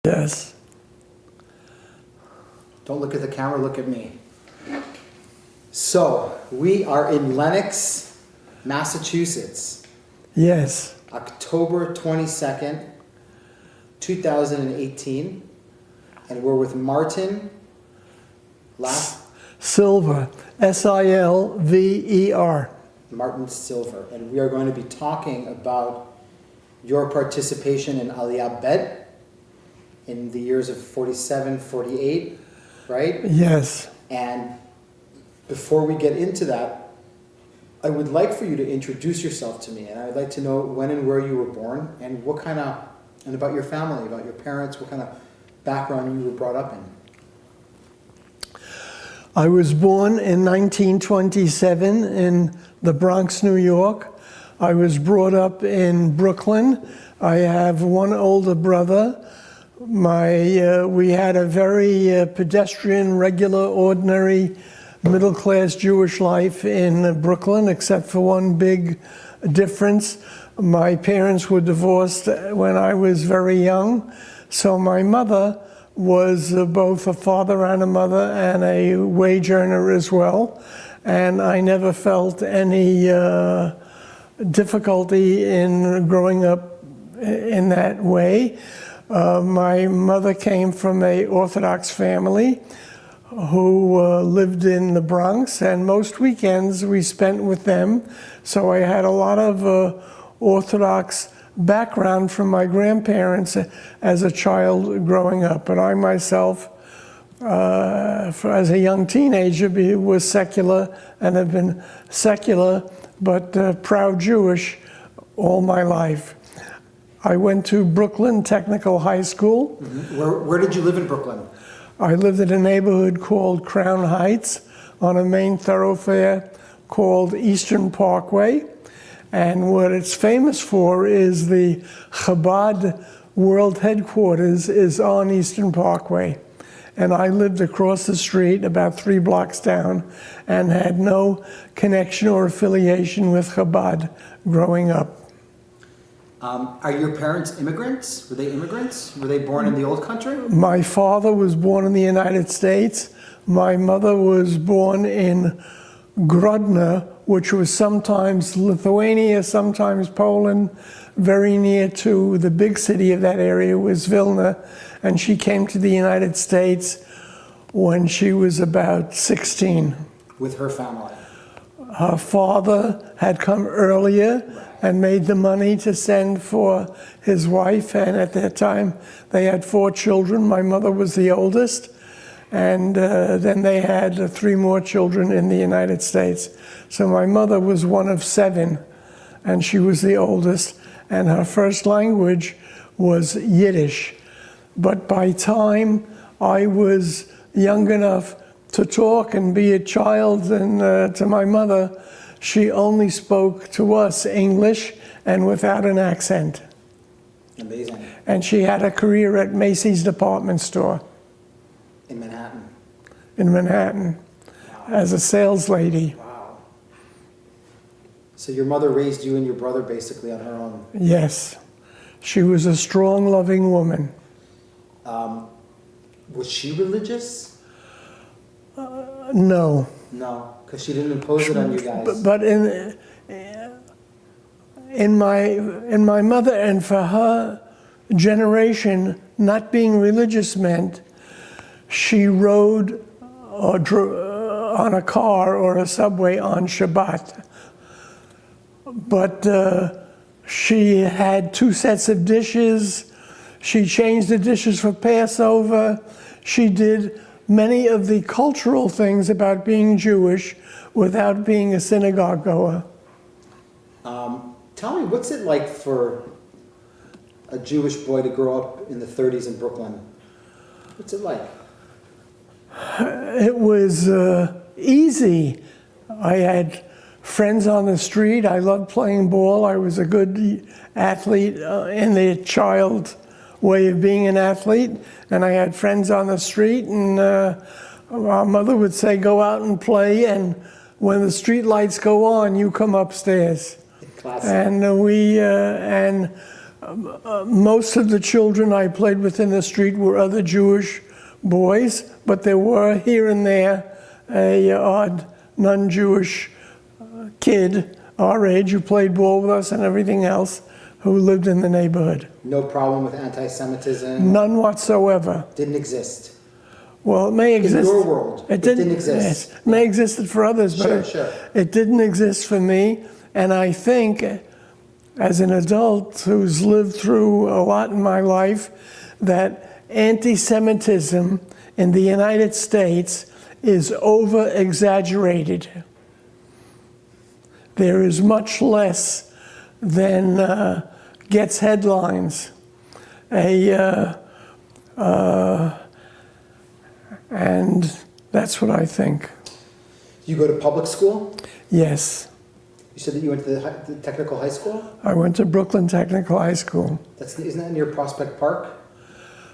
Yes. Don't look at the camera, look at me. So, we are in Lenox, Massachusetts. Yes. October 22nd, 2018. And we're with Martin. Silver. S-I-L-V-E-R. Martin Silver. And we are going to be talking about your participation in Aliyah Bet in the years of 47, 48, right? Yes. And before we get into that, I would like for you to introduce yourself to me, and I'd like to know when and where you were born, and what kind of, and about your family, about your parents, what kind of background you were brought up in. I was born in 1927 in the Bronx, New York. I was brought up in Brooklyn. I have one older brother. We had a very pedestrian, regular, ordinary, middle-class Jewish life in Brooklyn, except for one big difference. My parents were divorced when I was very young, so my mother was both a father and a mother and a wage earner as well, and I never felt any difficulty in growing up in that way. My mother came from an Orthodox family who lived in the Bronx, and most weekends we spent with them. So I had a lot of Orthodox background from my grandparents as a child growing up. And I myself, as a young teenager, was secular and have been secular, but proud Jewish all my life. I went to Brooklyn Technical High School. Mm-hmm. Where did you live in Brooklyn? I lived in a neighborhood called Crown Heights on a main thoroughfare called Eastern Parkway. And what it's famous for is the Chabad World Headquarters is on Eastern Parkway. And I lived across the street about 3 blocks down and had no connection or affiliation with Chabad growing up. Are your parents immigrants? Were they immigrants? Were they born in the old country? My father was born in the United States. My mother was born in Grodno, which was sometimes Lithuania, sometimes Poland. Very near to the big city of that area was Vilna. And she came to the United States when she was about 16. With her family? Her father had come earlier and made the money to send for his wife, and at that time they had 4 children. My mother was the oldest, and then they had 3 more children in the United States. So my mother was one of 7, and she was the oldest, and her first language was Yiddish. But by time I was young enough to talk and be a child, and to my mother, she only spoke to us English and without an accent. Amazing. And she had a career at Macy's department store. In Manhattan? In Manhattan. Wow. As a sales lady. Wow. So your mother raised you and your brother basically on her own? Yes. She was a strong, loving woman. Was she religious? No. No, because she didn't impose it on you guys. But in my mother and for her generation, not being religious meant she rode or on a car or a subway on Shabbat. But she had 2 sets of dishes. She changed the dishes for Passover. She did many of the cultural things about being Jewish without being a synagogue goer. Tell me, what's it like for a Jewish boy to grow up in the 30s in Brooklyn? What's it like? It was easy. I had friends on the street. I loved playing ball. I was a good athlete in the child way of being an athlete, and I had friends on the street, and our mother would say, go out and play, and when the street lights go on, you come upstairs. Classic. And Most of the children I played with in the street were other Jewish boys, but there were here and there a odd non-Jewish kid our age who played ball with us and everything else who lived in the neighborhood. No problem with anti-Semitism? None whatsoever. Didn't exist? Well, it may exist. In your world, it didn't exist? Yes, it may exist for others, but Sure. it didn't exist for me. And I think, as an adult who's lived through a lot in my life, that anti-Semitism in the United States is over-exaggerated. There is much less than gets headlines. And that's what I think. You go to public school? Yes. You said that you went to the technical high school? I went to Brooklyn Technical High School. Isn't that near Prospect Park?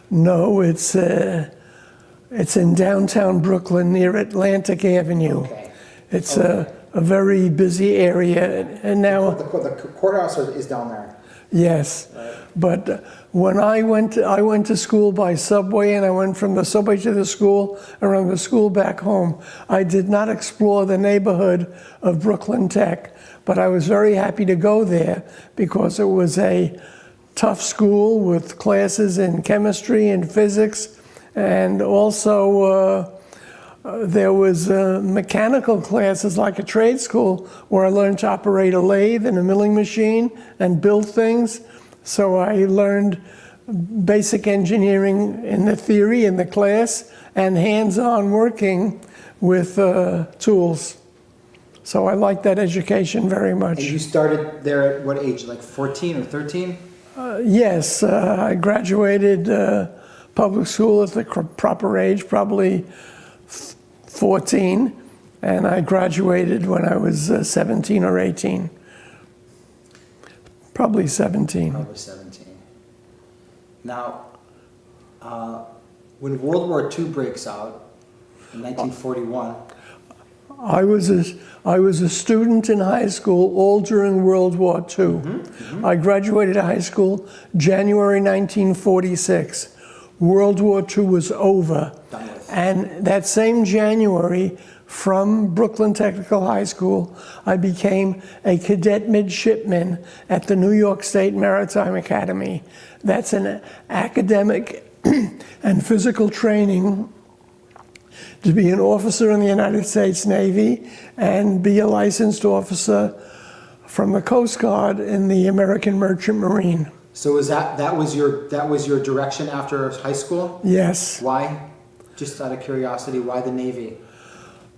No, it's in downtown Brooklyn near Atlantic Avenue. Okay. It's a very busy area, and now The courthouse is down there. yes. Right. But when I went to school by subway, and I went from the subway to the school and from the school back home. I did not explore the neighborhood of Brooklyn Tech, but I was very happy to go there because it was a tough school with classes in chemistry and physics, and also there was mechanical classes like a trade school where I learned to operate a lathe and a milling machine and build things. So I learned basic engineering in the theory in the class and hands-on working with tools. So I liked that education very much. And you started there at what age, like 14 or 13? Yes, I graduated public school at the proper age, probably 14, and I graduated when I was 17 or 18. Probably 17. Probably 17. Now, when World War II breaks out in 1941, I was a student in high school all during World War II. I graduated high school January 1946. World War II was over. Done with. And that same January, from Brooklyn Technical High School, I became a cadet midshipman at the New York State Maritime Academy. That's an academic and physical training to be an officer in the United States Navy and be a licensed officer from the Coast Guard in the American Merchant Marine. so that was your direction after high school? Yes. Why? Just out of curiosity, why the Navy?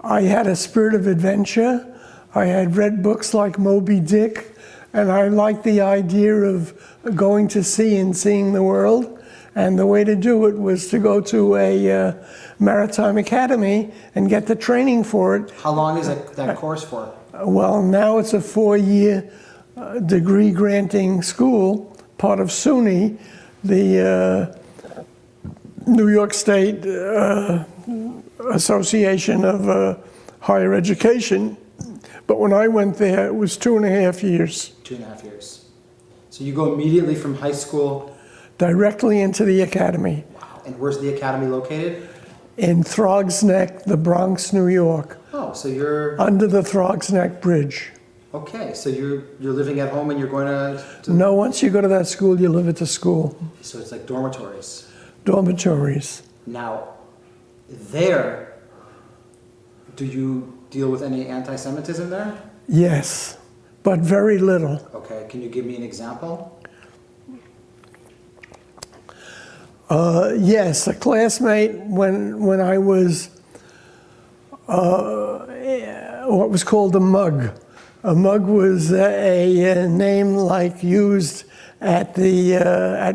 I had a spirit of adventure. I had read books like Moby Dick, and I liked the idea of going to sea and seeing the world. And the way to do it was to go to a maritime academy and get the training for it. How long is that course for? Well, now it's a 4-year degree granting school, part of SUNY, the New York State Association of Higher Education. But when I went there, it was 2.5 years. 2.5 years. So you go immediately from high school? Directly into the academy. Wow. And where's the academy located? In Throgs Neck, the Bronx, New York. Oh, so you're... Under the Throgs Neck Bridge. Okay, so you're living at home and you're going to... No, once you go to that school, you live at the school. So it's like dormitories. Dormitories. Now, there, do you deal with any anti-Semitism there? Yes, but very little. Okay, can you give me an example? Yes, a classmate when I was what was called a mug. A mug was a name like used at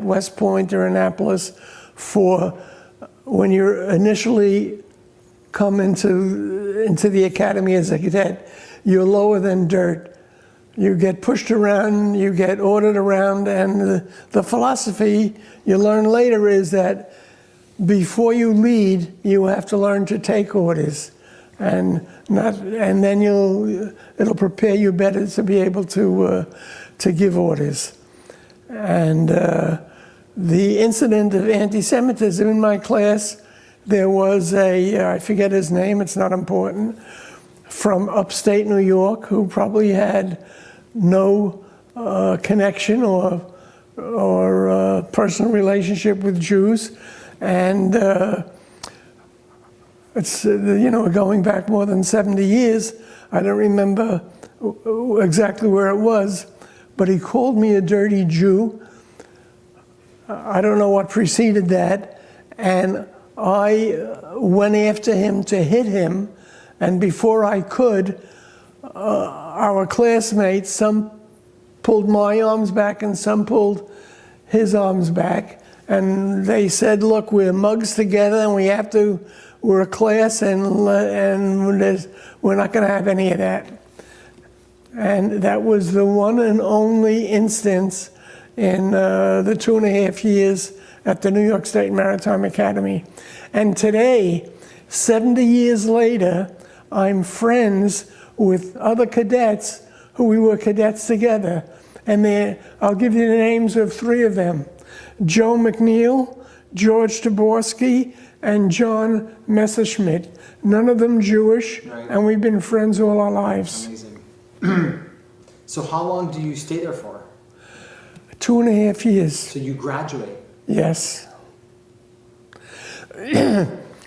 West Point or Annapolis for when you're initially come into the academy as a cadet. You're lower than dirt. You get pushed around, you get ordered around, and the philosophy you learn later is that before you lead, you have to learn to take orders, and then it'll prepare you better to be able to give orders. And the incident of anti-Semitism in my class, there was I forget his name, it's not important, from upstate New York who probably had no connection or personal relationship with Jews. And it's, going back more than 70 years, I don't remember exactly where it was, but he called me a dirty Jew. I don't know what preceded that, and I went after him to hit him, and before I could, our classmates, some pulled my arms back and some pulled his arms back, and they said, look, we're mugs together and we're a class, and we're not going to have any of that. And that was the one and only instance in the 2.5 years at the New York State Maritime Academy. And today, 70 years later, I'm friends with other cadets who we were cadets together. And I'll give you the names of 3 of them: Joe McNeil, George Taborski, and John Messerschmidt. None of them Jewish, right. And we've been friends all our lives. Amazing. So how long do you stay there for? 2.5 years. So you graduate? Yes.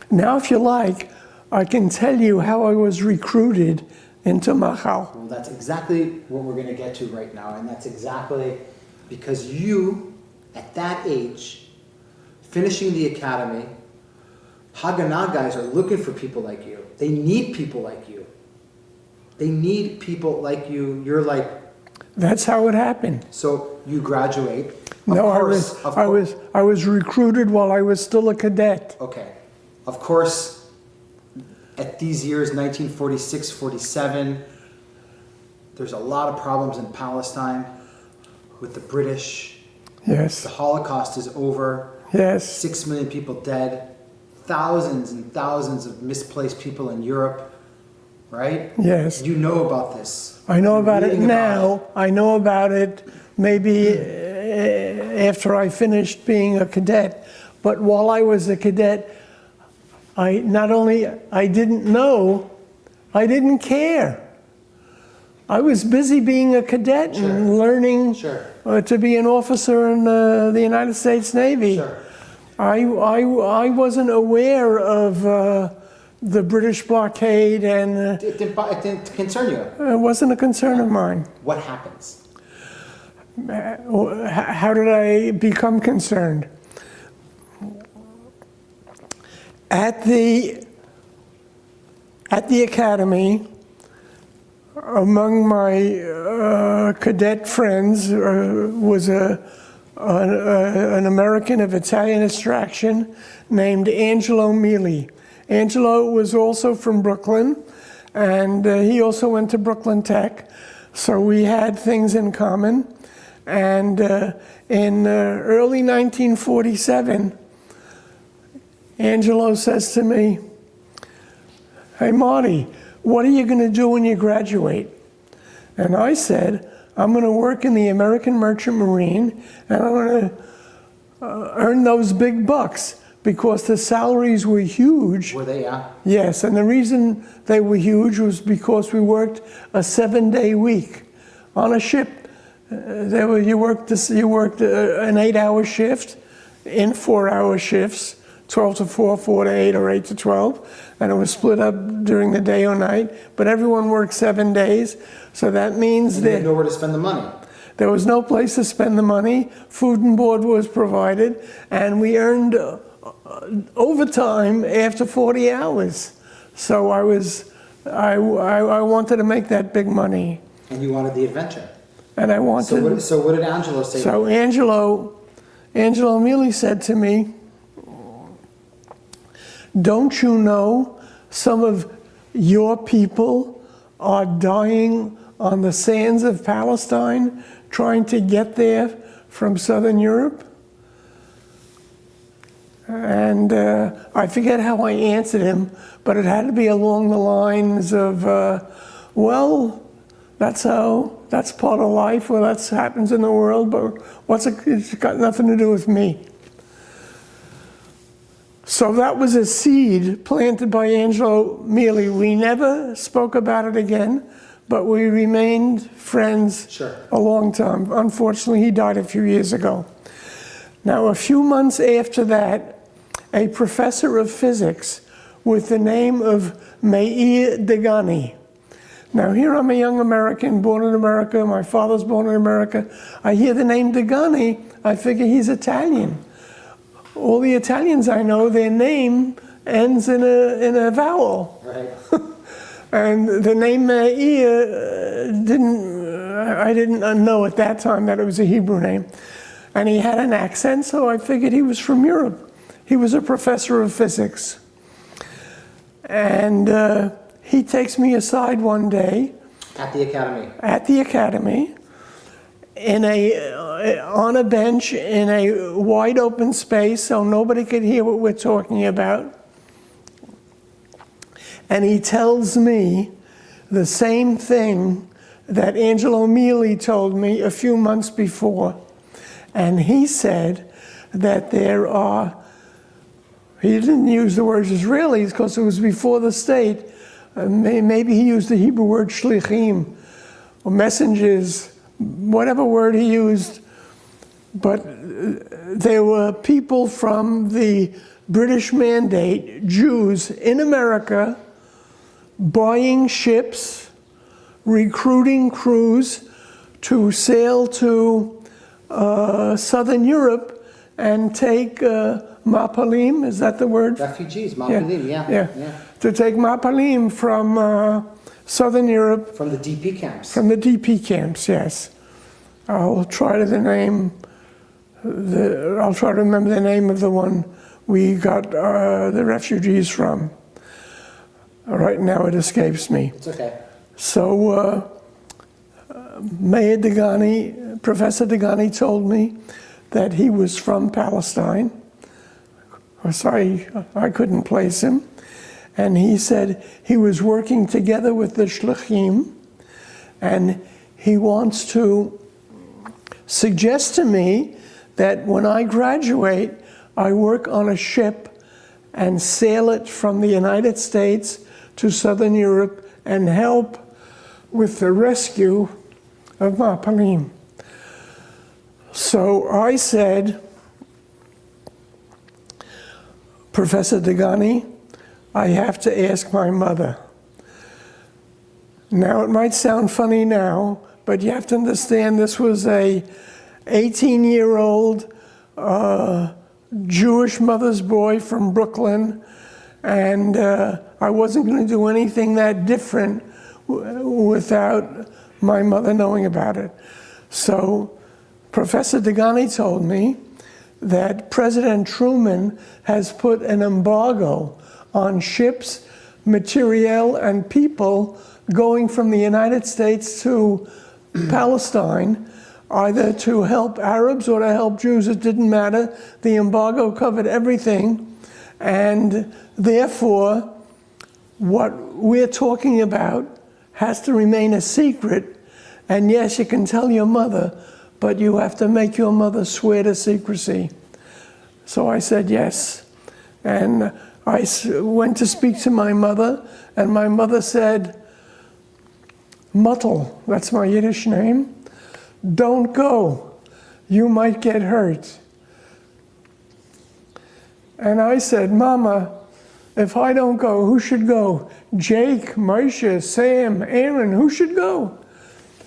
Now, if you like, I can tell you how I was recruited into Machal. Well, that's exactly what we're going to get to right now, and that's exactly because you, at that age, finishing the academy, Haganah guys are looking for people like you. They need people like you. They need people like you. You're like... That's how it happened. So you graduate. No, I was recruited while I was still a cadet. Okay. Of course, at these years, 1946, 47, there's a lot of problems in Palestine with the British. Yes. The Holocaust is over. Yes. 6 million people dead. Thousands and thousands of misplaced people in Europe. Right? Yes. You know about this. I know about it now. About it. I know about it maybe after I finished being a cadet. But while I was a cadet, I didn't know, I didn't care. I was busy being a cadet and learning to be an officer in the United States Navy. Sure. I wasn't aware of the British blockade, and It didn't concern you. it wasn't a concern of mine. What happens? How did I become concerned? At the academy, among my cadet friends was an American of Italian extraction named Angelo Mili. Angelo was also from Brooklyn, and he also went to Brooklyn Tech, so we had things in common. And in early 1947, Angelo says to me, "Hey Marty, what are you going to do when you graduate?" And I said, "I'm going to work in the American Merchant Marine, and I'm going to earn those big bucks." Because the salaries were huge. Were they, yeah? Yes, and the reason they were huge was because we worked a 7-day week. On a ship, you worked an 8-hour shift in 4-hour shifts, 12 to 4, 4 to 8, or 8 to 12, and it was split up during the day or night, but everyone worked 7 days, so that means you had nowhere to spend the money. There was no place to spend the money, food and board was provided, and we earned overtime after 40 hours. So I wanted to make that big money. And you wanted the adventure. And I wanted... So what did Angelo say? So Angelo Mili said to me, "Don't you know some of your people are dying on the sands of Palestine trying to get there from Southern Europe?" And I forget how I answered him, but it had to be along the lines of, well, that's part of life, well, that happens in the world, but it's got nothing to do with me. So that was a seed planted by Angelo Miele. We never spoke about it again, but we remained friends a long time. Unfortunately, he died a few years ago. Now, a few months after that, a professor of physics with the name of Meir Degani. Now, here I'm a young American, born in America. My father's born in America. I hear the name Degani, I figure he's Italian. All the Italians I know, their name ends in a vowel. Right. And the name Meir I didn't know at that time that it was a Hebrew name. And he had an accent, so I figured he was from Europe. He was a professor of physics. And he takes me aside one day. At the academy. At the academy, on a bench in a wide open space so nobody could hear what we're talking about. And he tells me the same thing that Angelo Miele told me a few months before. And he said that there are, he didn't use the word Israelis because it was before the state. Maybe he used the Hebrew word shlichim, or messengers, whatever word he used. But there were people from the British Mandate, Jews in America, buying ships, recruiting crews to sail to Southern Europe and take mapalim, is that the word? Refugees, mapalim, yeah. To take mapalim from Southern Europe. From the DP camps. From the DP camps, yes. I'll try to remember the name of the one we got the refugees from. Right now it escapes me. It's okay. So Meir Degani, Professor Degani told me that he was from Palestine. Of course, I couldn't place him. And he said he was working together with the Shlichim, and he wants to suggest to me that when I graduate, I work on a ship and sail it from the United States to Southern Europe and help with the rescue of mapalim. So I said, Professor Degani, I have to ask my mother. Now, it might sound funny now, but you have to understand this was a 18-year-old Jewish mother's boy from Brooklyn, and I wasn't going to do anything that different without my mother knowing about it. So Professor Degani told me that President Truman has put an embargo on ships, materiel, and people going from the United States to Palestine, either to help Arabs or to help Jews. It didn't matter. The embargo covered everything. And therefore, what we're talking about has to remain a secret. And yes, you can tell your mother, but you have to make your mother swear to secrecy. So I said yes. And I went to speak to my mother, and my mother said, Muttel, that's my Yiddish name, don't go. You might get hurt. And I said, Mama, if I don't go, who should go? Jake, Moshe, Sam, Aaron, who should go?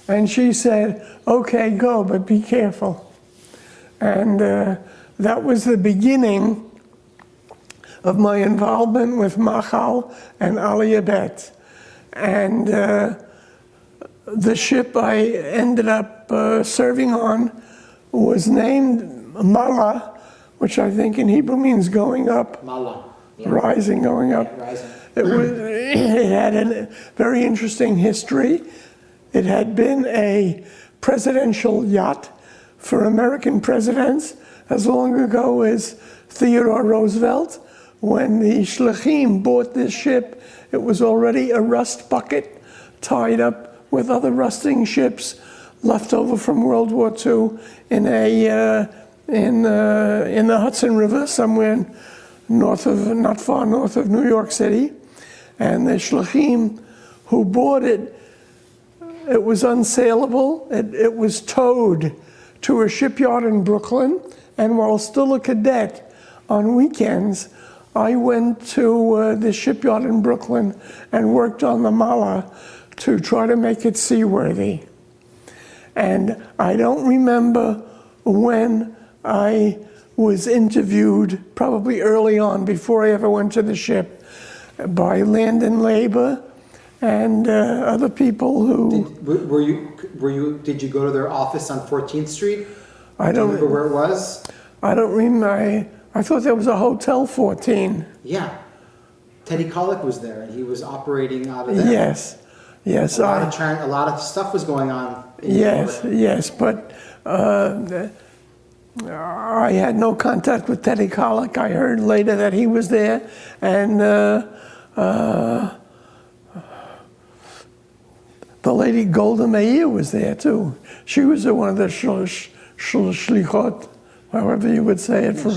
And she said, okay, go, but be careful. And that was the beginning of my involvement with Machal and Aliyah Bet. And the ship I ended up serving on was named Mala, which I think in Hebrew means going up. Mala. Yeah. Rising, going up. Yeah, rising. It had a very interesting history. It had been a presidential yacht for American presidents as long ago as Theodore Roosevelt. When the Shlichim bought this ship, it was already a rust bucket tied up with other rusting ships left over from World War II in the Hudson River, somewhere not far north of New York City. And the shluchim who bought it, it was unsaleable. It was towed to a shipyard in Brooklyn. And while still a cadet, on weekends, I went to the shipyard in Brooklyn and worked on the Mala to try to make it seaworthy. And I don't remember when I was interviewed, probably early on, before I ever went to the ship, by Land and Labor and other people who... Did you go to their office on 14th Street? I don't remember where it was? I don't remember. I thought there was a Hotel 14. Yeah. Teddy Kollek was there, and he was operating out of there. Yes. Yes. A lot of stuff was going on. Yes, but I had no contact with Teddy Kollek. I heard later that he was there, and the lady Golda Meir was there too. She was one of the shlichot, however you would say it. Yeah, she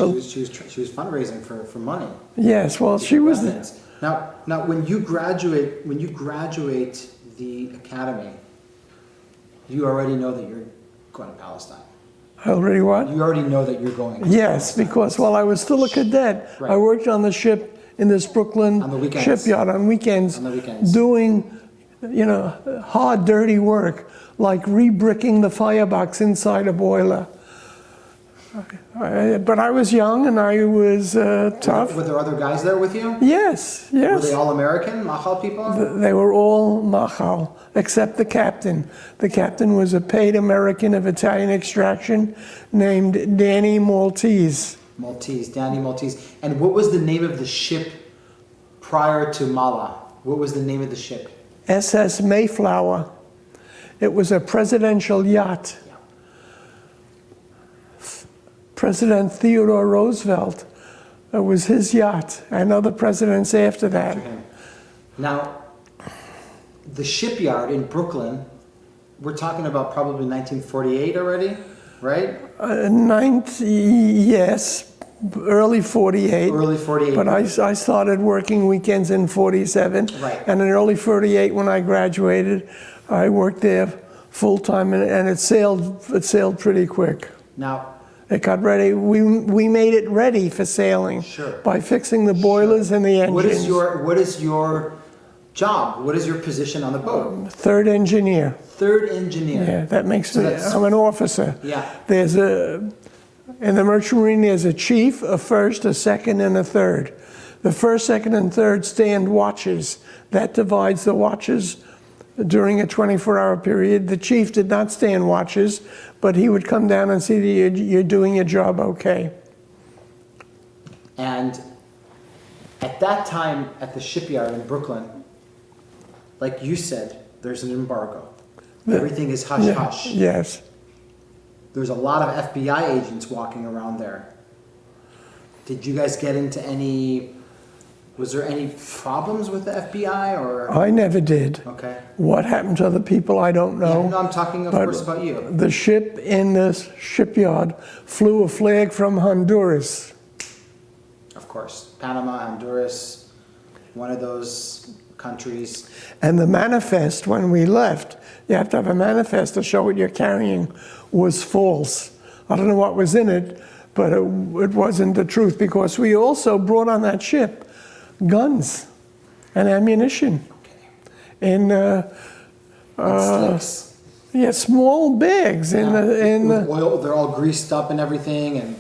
was fundraising for money. Yes, well, she was. Now, when you graduate the academy, you already know that you're going to Palestine. Already what? You already know that you're going. Yes, because while I was still a cadet, right. I worked on the ship in this Brooklyn shipyard on weekends, doing, hard, dirty work, like re-bricking the firebox inside a boiler. But I was young and I was tough. Were there other guys there with you? Yes. Were they all American, Machal people? They were all Machal, except the captain. The captain was a paid American of Italian extraction named Danny Maltese. Danny Maltese. And what was the name of the ship prior to Mala? What was the name of the ship? SS Mayflower. It was a presidential yacht. President Theodore Roosevelt, it was his yacht, and other presidents after that. Now, the shipyard in Brooklyn, we're talking about probably 1948 already, right? Yes, early 48. Early 48. But I started working weekends in 47. Right. And in early 48, when I graduated, I worked there full time, and it sailed pretty quick. Now, it got ready. We made it ready for sailing. Sure. By fixing the boilers and the engines. What is your job? What is your position on the boat? Third engineer. Third engineer. Yeah, that makes me. I'm an officer. Yeah. In the merchant marine, there's a chief, a first, a second, and a third. The first, second, and third stand watches. That divides the watches during a 24-hour period. The chief did not stand watches, but he would come down and see that you're doing your job okay. And at that time, at the shipyard in Brooklyn, like you said, there's an embargo. Everything is hush-hush. Yes. There's a lot of FBI agents walking around there. Did you guys get into was there any problems with the FBI or? I never did. Okay. What happened to other people, I don't know. Yeah, no, I'm talking, of course, about you. The ship in this shipyard flew a flag from Honduras. Of course. Panama, Honduras, one of those countries. And the manifest, when we left, you have to have a manifest to show what you're carrying, was false. I don't know what was in it, but it wasn't the truth, because we also brought on that ship guns and ammunition. Okay. In slicks. Yeah, small bags. With oil, they're all greased up and everything, and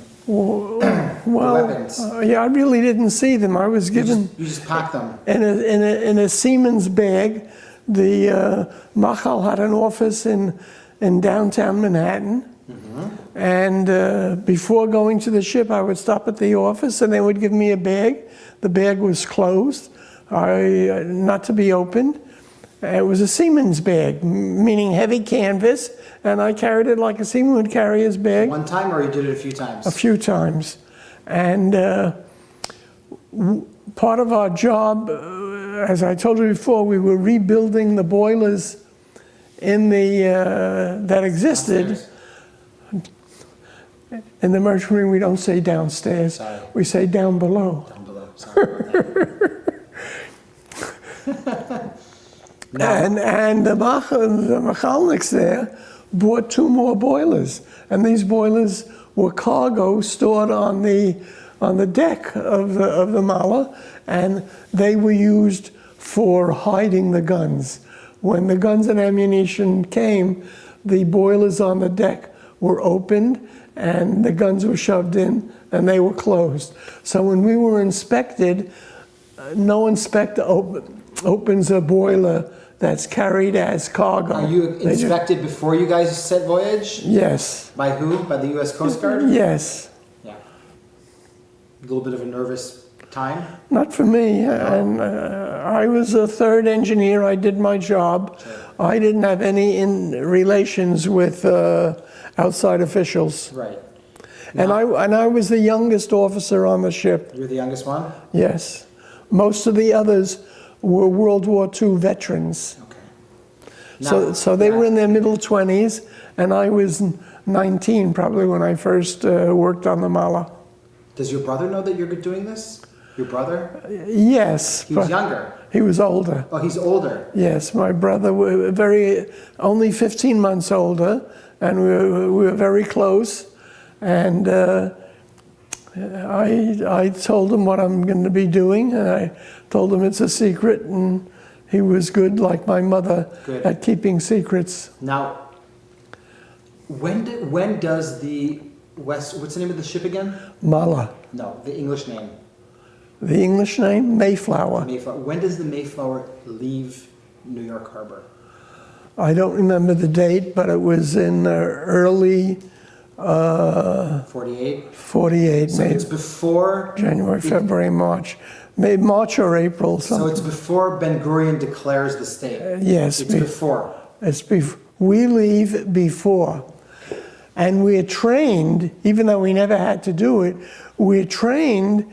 weapons. Yeah, I really didn't see them. I was given. You just pack them in a seaman's bag. The Machal had an office in downtown Manhattan. Mm-hmm. And before going to the ship, I would stop at the office, and they would give me a bag. The bag was closed, not to be opened. It was a seaman's bag, meaning heavy canvas, and I carried it like a seaman would carry his bag. One time, or you did it a few times? A few times. And part of our job, as I told you before, we were rebuilding the boilers that existed. Downstairs. In the merchant we don't say downstairs. Sorry. We say down below. Down below. Sorry about that. And the mechalniks there bought 2 more boilers, and these boilers were cargo stored on the deck of the Mala, and they were used for hiding the guns. When the guns and ammunition came, the boilers on the deck were opened, and the guns were shoved in, and they were closed. So when we were inspected, no inspector opens a boiler that's carried as cargo. Are you inspected before you guys set voyage? Yes. By who? By the U.S. Coast Guard? Yes. Yeah. A little bit of a nervous time? Not for me. And I was a 3rd engineer. I did my job. Sure. I didn't have any relations with outside officials. Right. And I was the youngest officer on the ship. You're the youngest one? Yes. Most of the others were World War II veterans. Okay. So they were in their middle 20s, and I was 19 probably when I first worked on the Mala. Does your brother know that you're doing this? Your brother? Yes. He was younger. He was older. Oh, he's older. Yes, my brother was only 15 months older, and we were very close. And I told him what I'm going to be doing, and I told him it's a secret, and he was good, like my mother, at keeping secrets. Now, when does the what's the name of the ship again? Mala. No, the English name. The English name? Mayflower. Mayflower. When does the Mayflower leave New York Harbor? I don't remember the date, but it was in early 48? 48, So maybe. it's before... January, February, March. Maybe March or April. So it's before Ben Gurion declares the state? Yes. It's before? We leave before. And we're trained, even though we never had to do it, we're trained.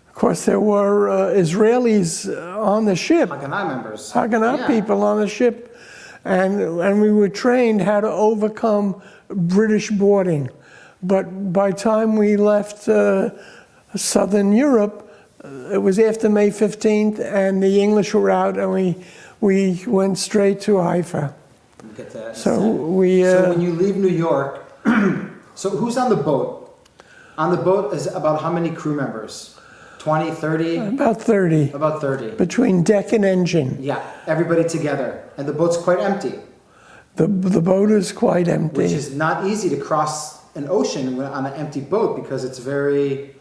Of course, there were Israelis on the ship. Haganah members. Haganah people on the ship. And we were trained how to overcome British boarding. But by the time we left Southern Europe, it was after May 15th, and the English were out, and we went straight to Haifa. We'll get to that in a So second. So when you leave New York, so who's on the boat? On the boat is about how many crew members? 20, 30? About 30. About 30. Between deck and engine. Yeah, everybody together. And the boat's quite empty. The boat is quite empty. Which is not easy to cross an ocean on an empty boat because it's very...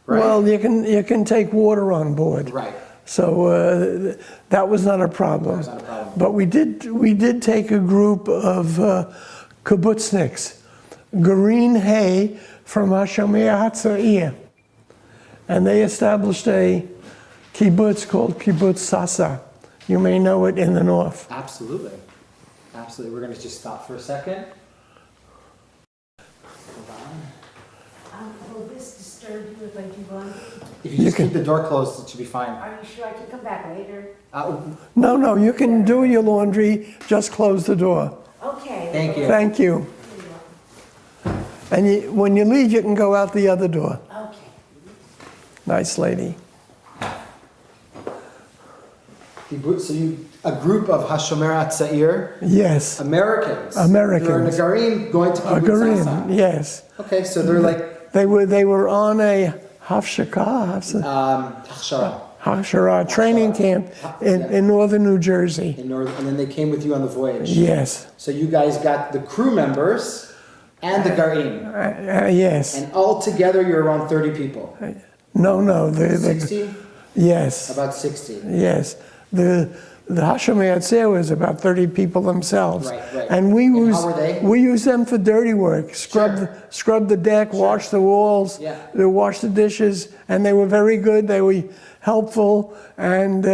Right? Well, you can take water on board. Right. So that was not a problem. That was not a problem. But we did take a group of kibbutzniks, Green Hay from Hashomer Hatzair, and they established a kibbutz called Kibbutz Sasa. You may know it in the north. Absolutely. Absolutely. We're going to just stop for a second. Hold on. Will this disturb you if I do laundry? If you just keep the door closed, it should be fine. Are you sure I can come back later? No, you can do your laundry, just close the door. Okay. Thank you. Thank you. And when you leave, you can go out the other door. Okay. Nice lady. So a group of Hashomer Hatzair, Yes. Americans. Americans. They're in a Garim going to A Kibbutz Sasa. Garim, yes. Okay, so they're like... They were on a Hafshara training camp in northern New Jersey. And then they came with you on the voyage. Yes. So you guys got the crew members and the Garim. Yes. And all together you're around 30 people. No. 60? Yes. About 60. Yes. The Hashomer Hatzair was about 30 people themselves. Right. And how were they? we used them for dirty work. Scrub the deck, wash the walls, wash the dishes, and they were very good. They were helpful, and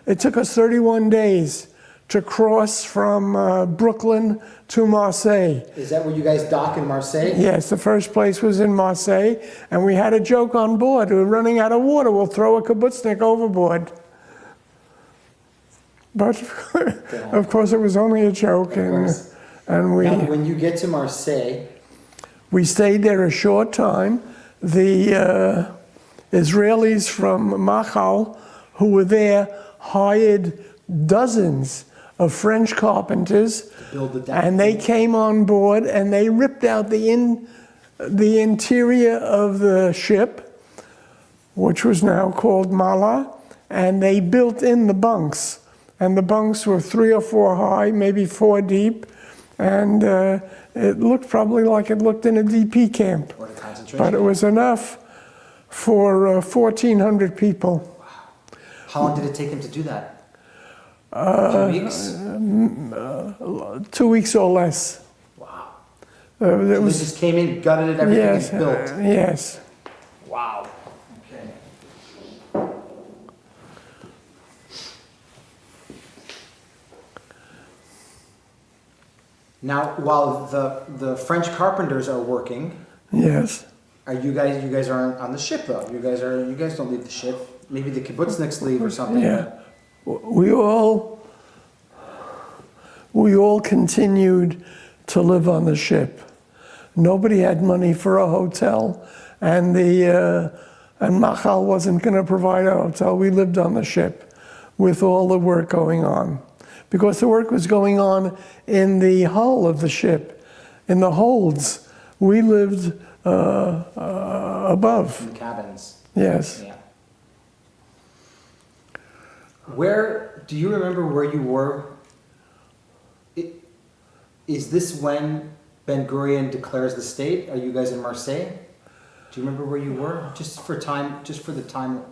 it took us 31 days to cross from Brooklyn to Marseille. Is that where you guys dock in Marseille? Yes, the first place was in Marseille, and we had a joke on board. We're running out of water. We'll throw a kibbutznik overboard. But of course, it was only a joke, course. and we. Now, when you get to Marseille, We stayed there a short time. The Israelis from Machal, who were there, hired dozens of French carpenters, build the deck. and they came on board and they ripped out the interior of the ship, which was now called Mala, and they built in the bunks. And the bunks were 3 or 4 high, maybe 4 deep, and it looked probably like it looked in a DP camp. or the concentration But it was enough for 1,400 people. How long did it take him to do that? 2 weeks? 2 weeks or less. Wow. It So they was, just came in, gutted it, everything yes, is built. yes. Wow. Okay. Now, while the French carpenters are working, Yes. are you guys are on the ship though? You guys don't leave the ship. Maybe the kibbutzniks leave or something. Yeah. We all continued to live on the ship. Nobody had money for a hotel, and Machal wasn't going to provide a hotel. We lived on the ship with all the work going on, because the work was going on in the hull of the ship, in the holds. We lived above. In the cabins. Yes. Yeah. Where do you remember where you were? Is this when Ben Gurion declares the state? Are you guys in Marseille? Do you remember where you were? Just for the time.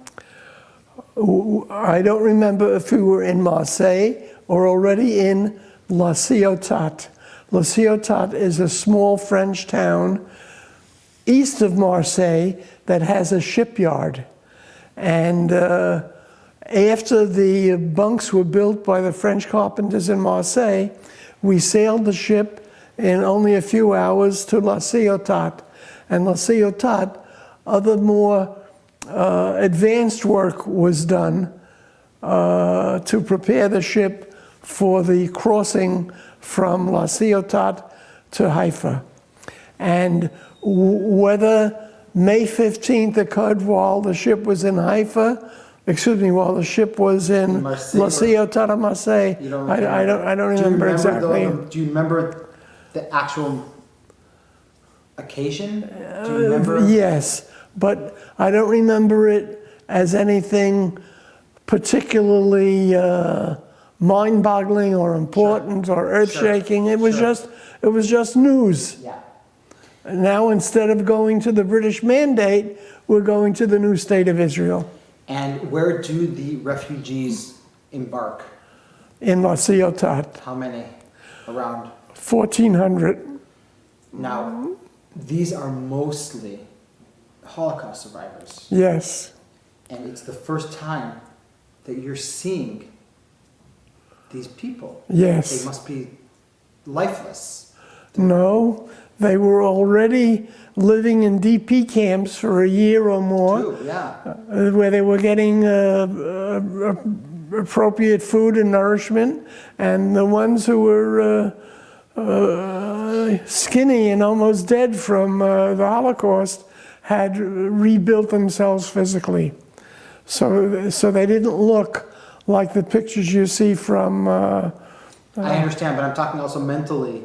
I don't remember if we were in Marseille or already in La Ciotat. La Ciotat is a small French town east of Marseille that has a shipyard. And after the bunks were built by the French carpenters in Marseille, we sailed the ship in only a few hours to La Ciotat. And La Ciotat, other more advanced work was done to prepare the ship for the crossing from La Ciotat to Haifa. And whether May 15th occurred while the ship was in Haifa, while the ship was in La Ciotat or Marseille, I don't remember exactly. Do you remember the actual occasion? Do you remember? Yes, but I don't remember it as anything particularly mind-boggling or important or earth-shaking. It was just news. Yeah. Now, instead of going to the British Mandate, we're going to the new state of Israel. And where do the refugees embark? In La Ciotat, How many? Around? 1,400. Now, these are mostly Holocaust survivors. Yes. And it's the first time that you're seeing these people. Yes. They must be lifeless. No, they were already living in DP camps for a year or more, Too, yeah. where they were getting appropriate food and nourishment, and the ones who were skinny and almost dead from the Holocaust had rebuilt themselves physically. So they didn't look like the pictures you see from... I understand, but I'm talking also mentally.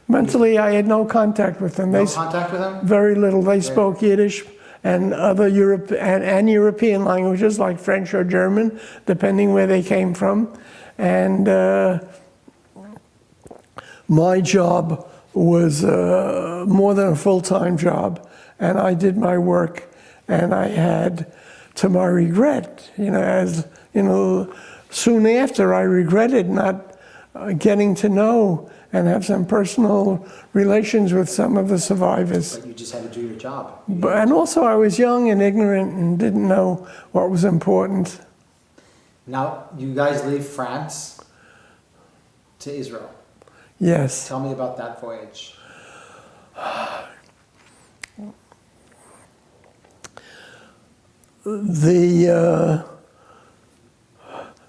Mentally, I had no contact with them. No contact with them? Very little. They spoke Yiddish and other European languages like French or German, depending where they came from. And my job was more than a full-time job, and I did my work, and I had, to my regret, soon after I regretted not getting to know and have some personal relations with some of the survivors. But you just had to do your job. And also I was young and ignorant and didn't know what was important. Now, you guys leave France to Israel. Yes. Tell me about that voyage.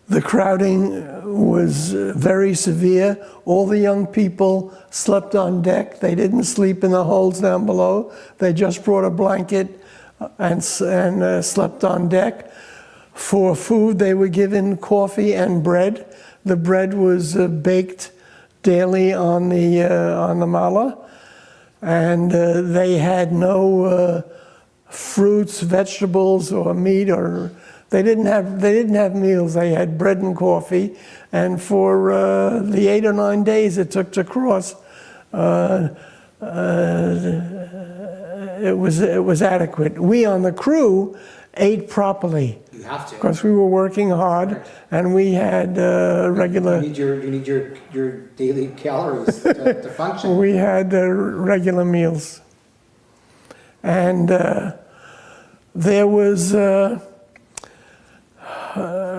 The crowding was very severe. All the young people slept on deck. They didn't sleep in the holes down below. They just brought a blanket and slept on deck. For food, they were given coffee and bread. The bread was baked daily on the mala, and they had no fruits, vegetables, or meat, or they didn't have meals. They had bread and coffee, and for the 8 or 9 days it took to cross, it was adequate. We on the crew ate properly. You have to. Because we were working hard, Right. and we had regular. You need your daily calories to function. We had regular meals, and there was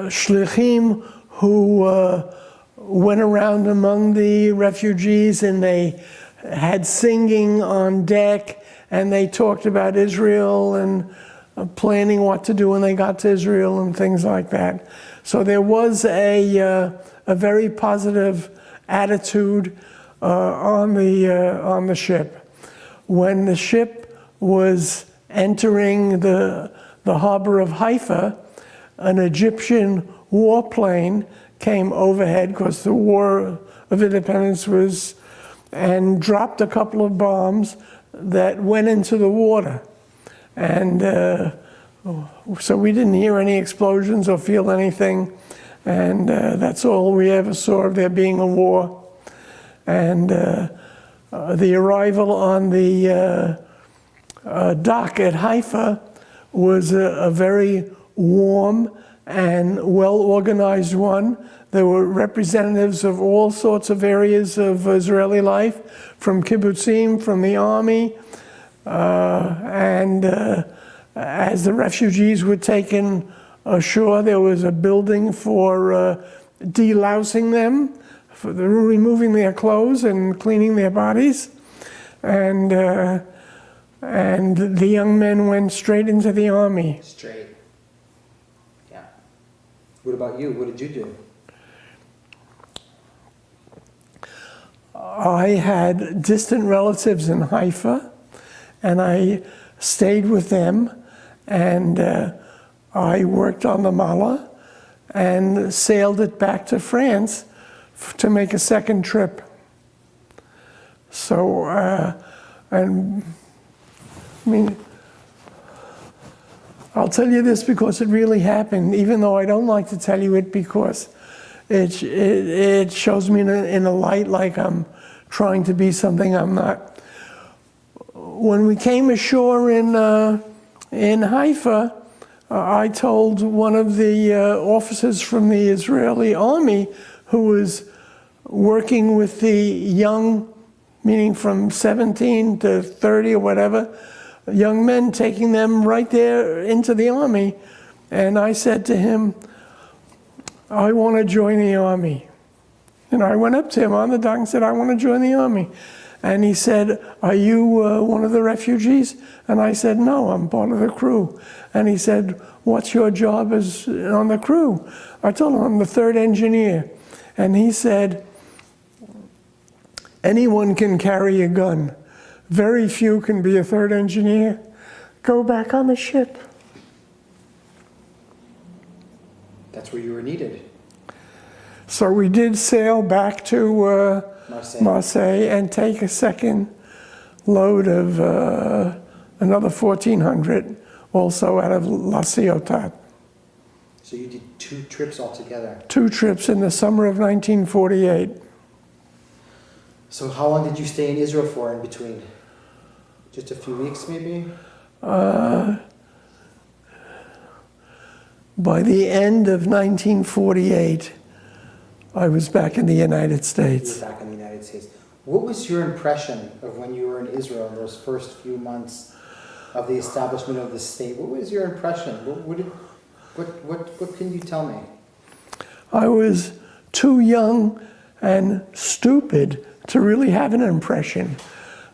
shlichim who went around among the refugees, and they had singing on deck, and they talked about Israel and planning what to do when they got to Israel and things like that. So there was a very positive attitude on the ship. When the ship was entering the harbor of Haifa, an Egyptian warplane came overhead because the War of Independence was, and dropped a couple of bombs that went into the water. And so we didn't hear any explosions or feel anything. And that's all we ever saw of there being a war. And the arrival on the dock at Haifa was a very warm and well-organized one. There were representatives of all sorts of areas of Israeli life, from kibbutzim, from the army, and as the refugees were taken ashore, there was a building for delousing them, for removing their clothes and cleaning their bodies. And the young men went straight into the army. Straight. Yeah. What about you? What did you do? I had distant relatives in Haifa, and I stayed with them, and I worked on the mala and sailed it back to France to make a second trip. So, and I mean, I'll tell you this because it really happened, even though I don't like to tell you it, because it shows me in a light like I'm trying to be something I'm not. When we came ashore in Haifa, I told one of the officers from the Israeli army who was working with the young, meaning from 17 to 30 or whatever, young men, taking them right there into the army. And I said to him, I want to join the army. And I went up to him on the dock and said, I want to join the army. And he said, are you one of the refugees? And I said, no, I'm part of the crew. And he said, what's your job as on the crew? I told him I'm the third engineer. And he said, anyone can carry a gun. Very few can be a third engineer. Go back on the ship. That's where you were needed. So we did sail back to Marseille. and take a second load of another 1,400, also out of La Ciotat. So you did 2 trips altogether. 2 trips in the summer of 1948. So how long did you stay in Israel for in between? Just a few weeks, maybe? By the end of 1948, I was back in the United You States. were back in the United States. What was your impression of when you were in Israel in those first few months of the establishment of the state? What was your impression? What can you tell me? I was too young and stupid to really have an impression.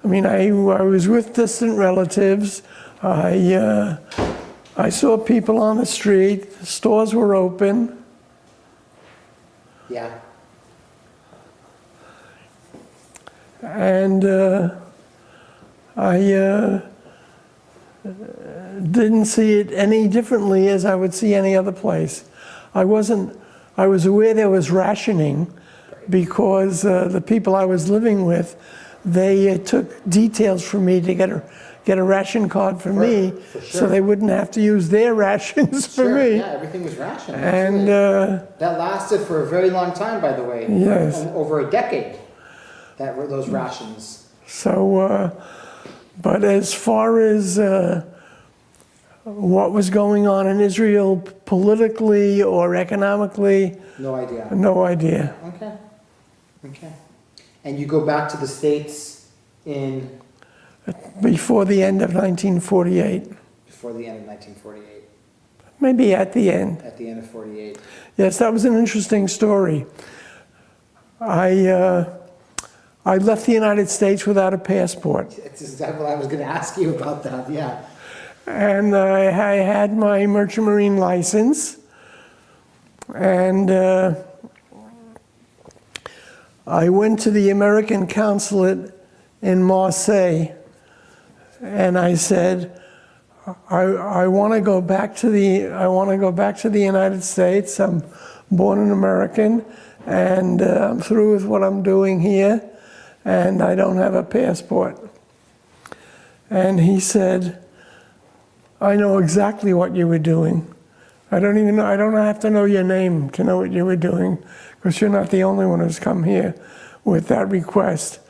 I mean, I was with distant relatives. I saw people on the street. Stores were open. Yeah. And I didn't see it any differently as I would see any other place. I was aware there was rationing because the people I was living with, they took details from me to get a ration card for me, for sure. so they wouldn't have to use their rations for Sure, me. yeah, everything was rationed. And that lasted for a very long time, by the way. Yes. Over a decade, that were those rations. so, but as far as what was going on in Israel politically or economically, No idea. no idea. Okay. Okay. And you go back to the States Before the end of 1948, before the end of 1948, maybe at the end. at the end of 48. Yes, that was an interesting story. I left the United States without a passport. It's exactly what I was going to ask you about that, yeah. And I had my merchant marine license. And I went to the American consulate in Marseille. And I said, I want to go back to the United States. I'm born an American, and I'm through with what I'm doing here, and I don't have a passport. And he said, I know exactly what you were doing. I don't have to know your name to know what you were doing, because you're not the only one who's come here with that request.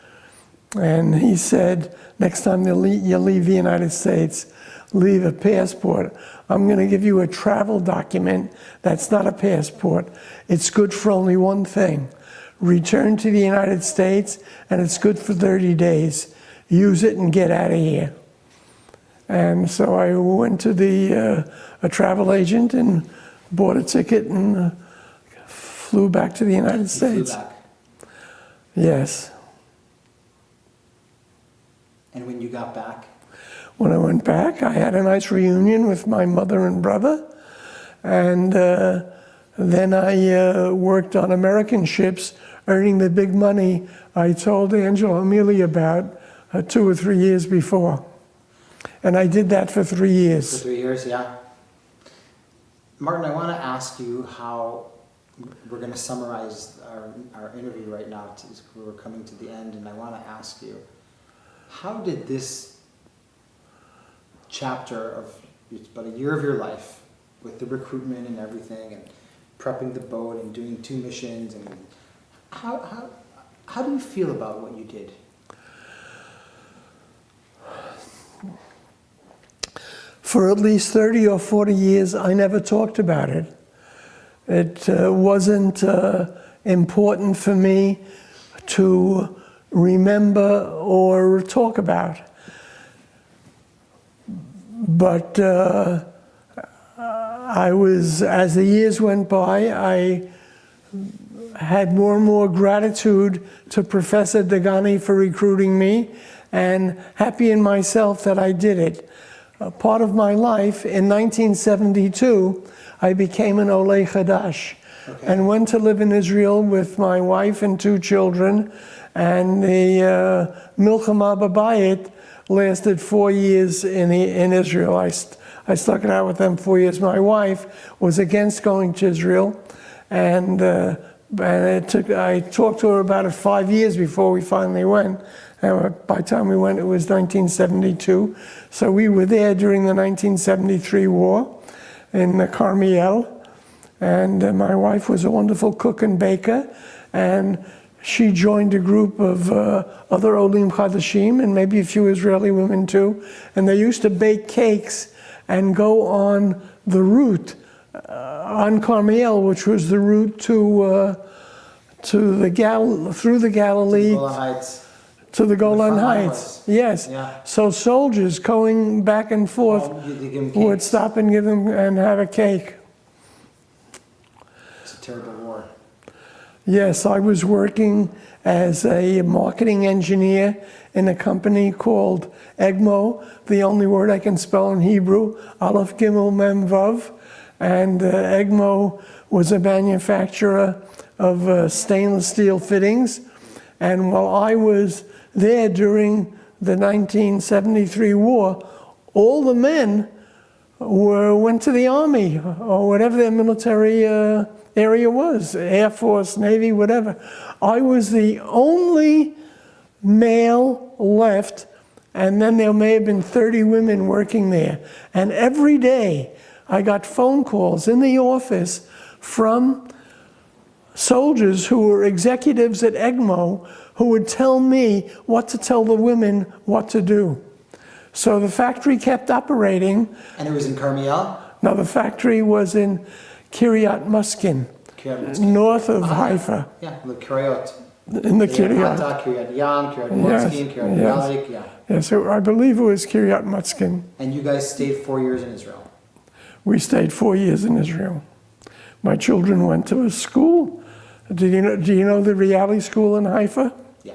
And he said, next time you leave the United States, leave a passport. I'm going to give you a travel document that's not a passport. It's good for only one thing. Return to the United States, and it's good for 30 days. Use it and get out of here. And so I went to a travel agent and bought a ticket and flew back to the United States. Flew back. Yes. And when you got back? When I went back, I had a nice reunion with my mother and brother. And then I worked on American ships, earning the big money I told Angela Amelie about 2 or 3 years before. And I did that for 3 years. For 3 years, yeah. Martin, I want to ask you how we're going to summarize our interview right now. We're coming to the end, and I want to ask you, how did this chapter of, it's about a year of your life, with the recruitment and everything, and prepping the boat and doing 2 missions, and how do you feel about what you did? For at least 30 or 40 years, I never talked about it. It wasn't important for me to remember or talk about. But as the years went by, I had more and more gratitude to Professor Degani for recruiting me, and happy in myself that I did it. Part of my life, in 1972, I became an Olei Chadash, and went to live in Israel with my wife and 2 children, and the Milchama Babayit lasted 4 years in Israel. I stuck it out with them 4 years. My wife was against going to Israel, and I talked to her about it 5 years before we finally went. And by the time we went, it was 1972. So we were there during the 1973 war in Carmiel. And my wife was a wonderful cook and baker. And she joined a group of other Olim Chadashim, and maybe a few Israeli women too. And they used to bake cakes and go on the route on Carmiel, which was the route through the Galilee. To the Golan Heights, yes. Yeah. So soldiers going back and forth would stop and give them and have a cake. It's a terrible war. Yes, I was working as a marketing engineer in a company called EGMO, the only word I can spell in Hebrew, Aleph Gimel Mem Vav, and Egmo was a manufacturer of stainless steel fittings. And while I was there during the 1973 war, all the men went to the Army or whatever their military area was, Air Force, Navy, whatever. I was the only male left, and then there may have been 30 women working there. And every day I got phone calls in the office from soldiers who were executives at EGMO who would tell me what to tell the women what to do. So the factory kept operating. And it was in Carmiel? Now the factory was in Kiryat Muskin, north of Haifa. Yeah, the Kiryat. In the Kiryat. Kiryat Yam, Kiryat Muskin, Kiryat Bialik, yeah. Yes, so I believe it was Kiryat Muskin. And you guys stayed 4 years in Israel? We stayed 4 years in Israel. My children went to a school. Do you know the reality school in Haifa? Yeah.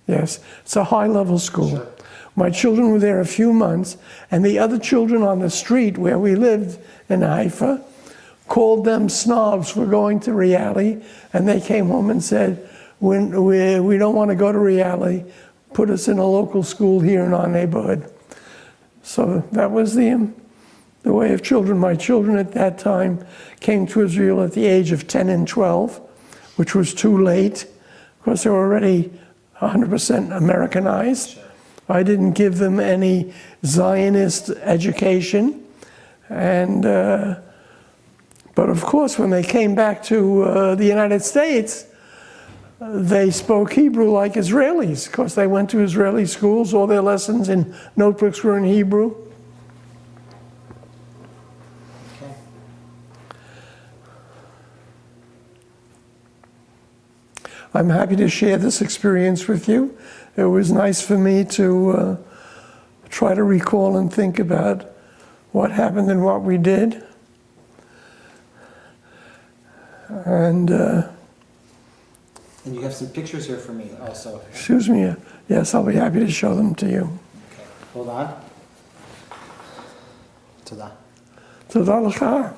Yes, it's a high-level school. Sure. My children were there a few months, and the other children on the street where we lived in Haifa called them snobs for going to reality, and they came home and said, we don't want to go to reality, put us in a local school here in our neighborhood. So that was the way of children. My children at that time came to Israel at the age of 10 and 12, which was too late, because they were already 100% Americanized. Sure. I didn't give them any Zionist education. And, but of course, when they came back to the United States, they spoke Hebrew like Israelis, because they went to Israeli schools. All their lessons and notebooks were in Hebrew. Okay. I'm happy to share this experience with you. It was nice for me to try to recall and think about what happened and what we did. And you have some pictures here for me also. excuse me, yes, I'll be happy to show them to you. Okay, hold on. Tada. Toda l'cha.